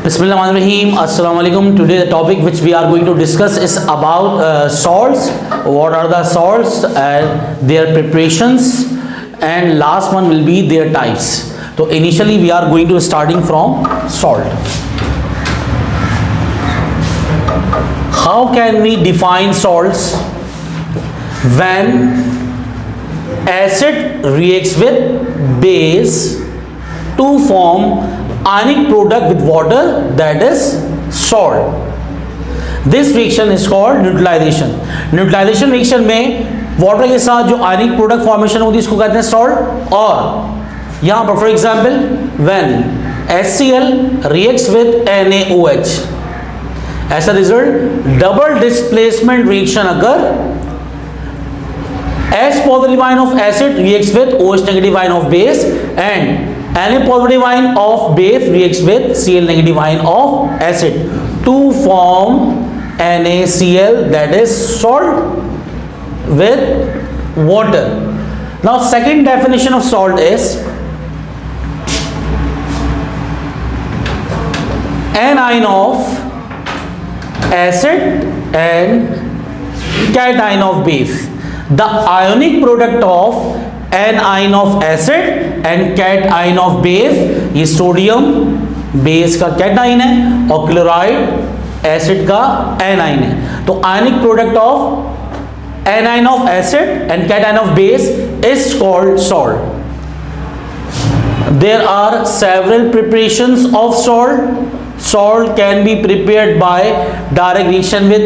Bismillahirrahmanirrahim. Assalamu alaikum. Today the topic which we are going to discuss is about salts. What are the salts and their preparations, and last one will be their types. So initially we are going to starting from salt. How can we define salts? When acid reacts with base to form ionic product with water, that is salt. This reaction is called neutralization. Neutralization reaction में water के साथ जो ionic product formation होती है इसको कहते हैं salt. और यहाँ पर for example when HCl reacts with NaOH, as a result double displacement reaction अगर H positive ion of acid reacts with OH negative ion of base and Na positive ion of base reacts with Cl negative ion of acid to form NaCl, that is salt with water. Now second definition of salt is anion of acid and cation of base. The ionic product of anion of acid and cation of base, ये sodium base का cation है और chloride acid का A9 है. तो आयनिक product of anion of acid and cation of base is called salt. There are several preparations of salt. Salt can be prepared by direct reaction with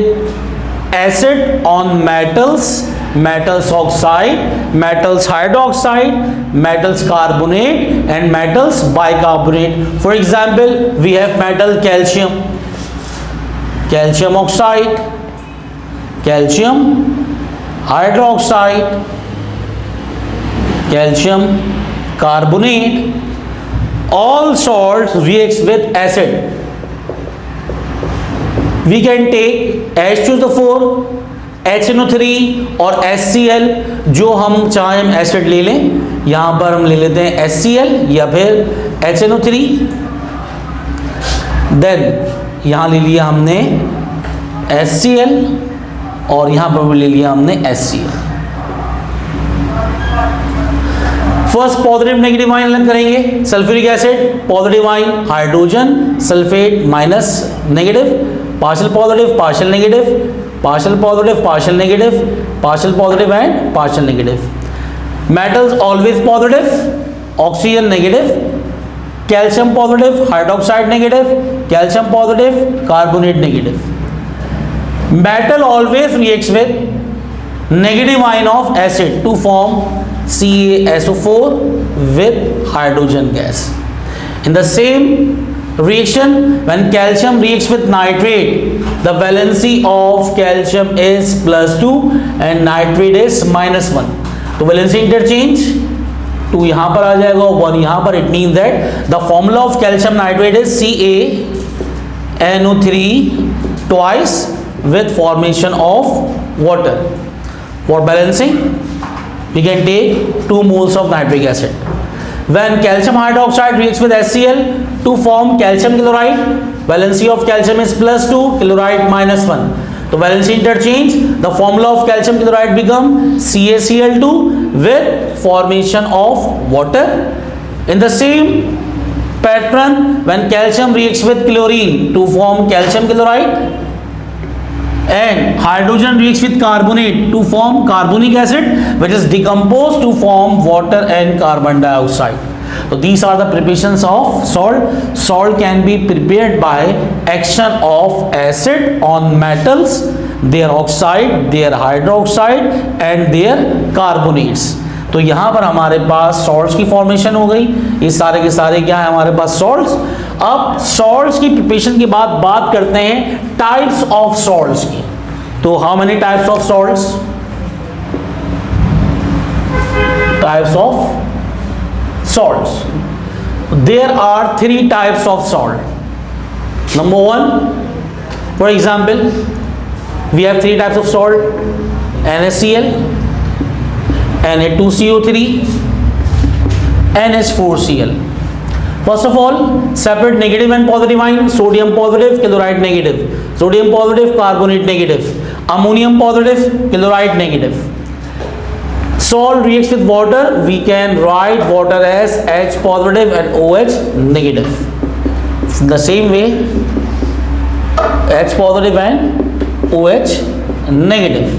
acid on metals, metals oxide, metals hydroxide, metals carbonate and metals bicarbonate. For example, we have metal calcium, calcium oxide, calcium hydroxide, calcium carbonate. All salts reacts with acid. We can take H2SO4, HNO3 और HCl. जो हम चाहें हम acid ले लें, यहाँ पर हम ले लेते हैं HCl या फिर HNO3. देन यहाँ ले लिया हमने HCl और यहाँ पर ले लिया हमने HCl. First positive negative ion अलग करेंगे. Sulphuric acid positive ion, hydrogen sulphate minus negative, partial positive partial negative, partial positive partial negative, partial positive and partial negative. Metals always positive, oxygen negative, calcium positive, hydroxide negative, calcium positive, carbonate negative. Metal always reacts with negative ion of acid to form CaSO4 with hydrogen gas. In the same reaction, when calcium reacts with nitrate, the valency of calcium is +2 and nitrate is -1. तो valency interchange 2 यहाँ पर आ जाएगा और 1 यहाँ पर. It means that the formula of calcium nitrate is CaNO3 twice with formation of water. For balancing, we can take 2 moles of nitric acid. When calcium hydroxide reacts with HCl to form calcium chloride, valency of calcium is +2, chloride -1. So valency interchange, the formula of calcium chloride become CaCl2 with formation of water. In the same pattern, when calcium reacts with chlorine to form calcium chloride and hydrogen reacts with carbonate to form carbonic acid, which is decomposed to form water and carbon dioxide. So these are the preparations of salt. Salt can be prepared by action of acid on metals, their oxide, their hydroxide and their carbonates. तो यहाँ पर हमारे पास salts की formation हो गई. ये सारे के सारे क्या है हमारे पास salts. अब salts की preparation के बाद बात करते हैं types of salts की. तो how many types of salts? Types of salts. There are 3 types of salt. Number 1, for example, we have 3 types of salt: NaCl, Na2CO3, NH4Cl. First of all, separate negative and positive ion. Sodium positive, chloride negative. Sodium positive, carbonate negative. Ammonium positive, chloride negative. Salt reacts with water. We can write water as H positive and OH negative. In the same way, H positive and OH negative.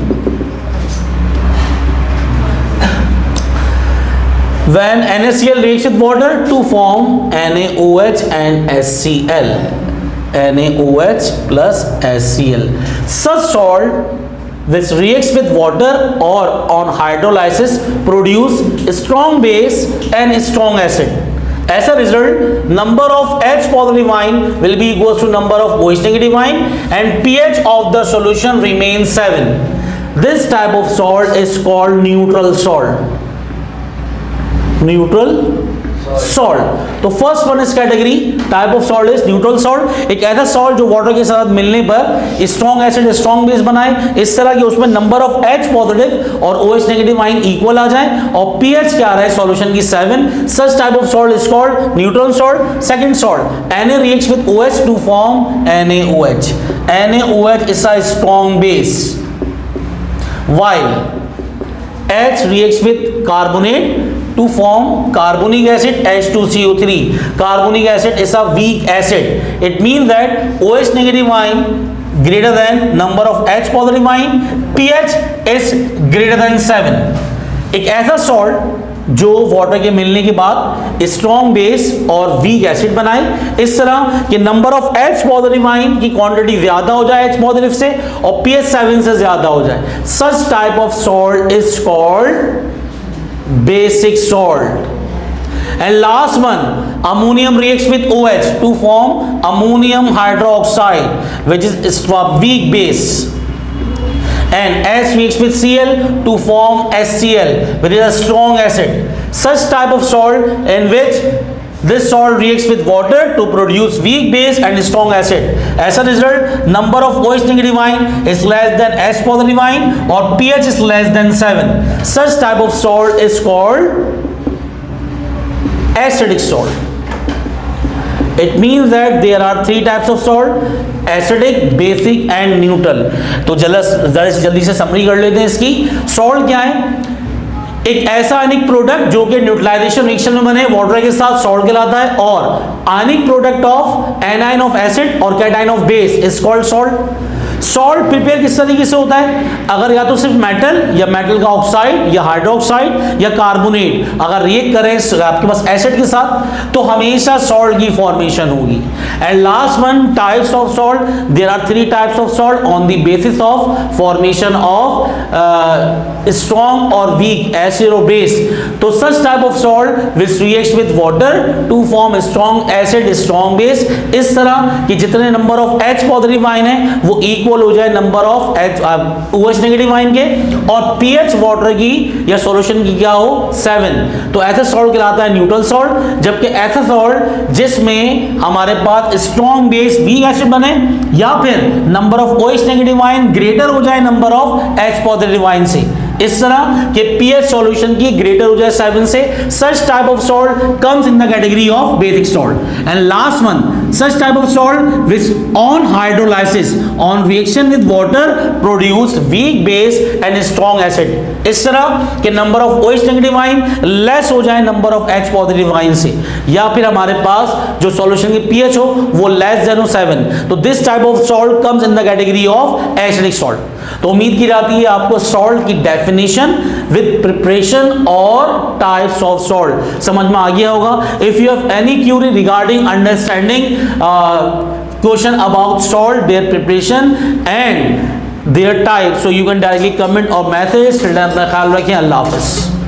When NaCl reacts with water to form NaOH and HCl, NaOH plus HCl. Such salt which reacts with water or on hydrolysis produce strong base and strong acid. As a result, number of H positive ion will be equals to number of OH negative ion and pH of the solution remains 7. This type of salt is called neutral salt. Neutral salt. तो first one इस category type of salt is neutral salt, एक ऐसा salt जो water के साथ मिलने पर strong acid strong base बनाए, इस तरह कि उसमें नंबर ऑफ H पॉजिटिव और OH नेगेटिव आयन इक्वल आ जाए और pH क्या आ रहा है सॉल्यूशन की 7। सच type of salt is called neutral salt. Second salt Na reacts with OH to form NaOH. NaOH is a strong base while H reacts with carbonate to form carbonic acid H2CO3. Carbonic acid is a weak acid. It means that OH negative ion greater than number of H positive ion, pH is greater than 7. एक ऐसा salt जो water के मिलने के बाद strong base और weak acid बनाए, इस तरह कि number of H positive ion की क्वांटिटी ज्यादा हो जाए H पॉजिटिव से और pH 7 से ज्यादा हो जाए। सच type of salt is called basic salt. And last one, ammonium reacts with OH to form ammonium hydroxide, which is a weak base, and H reacts with Cl to form HCl, which is a strong acid. Such type of salt in which this salt reacts with water to produce weak base and strong acid. As a result, number of OH negative ion is less than H positive ion or pH is less than 7. Such type of salt is called acidic salt. It means that there are three types of salt: acidic, basic and neutral. तो जल्दी से summary कर लेते हैं इसकी। Salt क्या है? एक ऐसा आयनिक प्रोडक्ट जो कि न्यूट्रलाइजेशन रिएक्शन में बने वाटर के साथ सॉल्ट कहलाता है, और ionic product of anion of acid और cation of base is called salt. Salt prepare किस तरीके से होता है? अगर या तो सिर्फ मेटल या मेटल का ऑक्साइड या हाइड्रोक्साइड या कार्बोनेट अगर रिएक्ट करें आपके पास एसिड के साथ तो हमेशा सॉल्ट की फॉर्मेशन होगी। And last one, types of salt. There are three types of salt on the basis of formation of strong और वीक एसिड और बेस। तो such type of salt which reacts with water to form strong acid strong base, इस तरह कि जितने number of H positive ion है वो equal हो जाए number of OH negative ion के, और pH वाटर की या सॉल्यूशन की क्या हो 7। तो ऐसा सॉल्ट कहलाता है न्यूट्रल सॉल्ट। जबकि ऐसा सॉल्ट जिसमें हमारे पास स्ट्रॉन्ग बेस वीक एसिड बने या फिर number of OH negative ion greater हो जाए number of H positive ion से, इस तरह के pH सॉल्यूशन की ग्रेटर हो जाए 7 से, such type of salt comes in the category of basic salt. And last one, such type of salt which on hydrolysis on reaction with water produce weak base and strong acid. इस तरह के number of OH negative ion less हो जाए number of H positive ion से, या फिर हमारे पास जो सॉल्यूशन की pH हो वो लेस देन 7। तो this type of salt comes in the category of acidic salt. तो उम्मीद की जाती है आपको सॉल्ट की डेफिनेशन विद प्रिपरेशन और टाइप्स ऑफ सॉल्ट समझ में आ गया होगा। If you have any query regarding understanding question about salt, their preparation and their type, so you can directly comment और मैसेज। अपना ख्याल रखें। अल्लाह हाफिज़।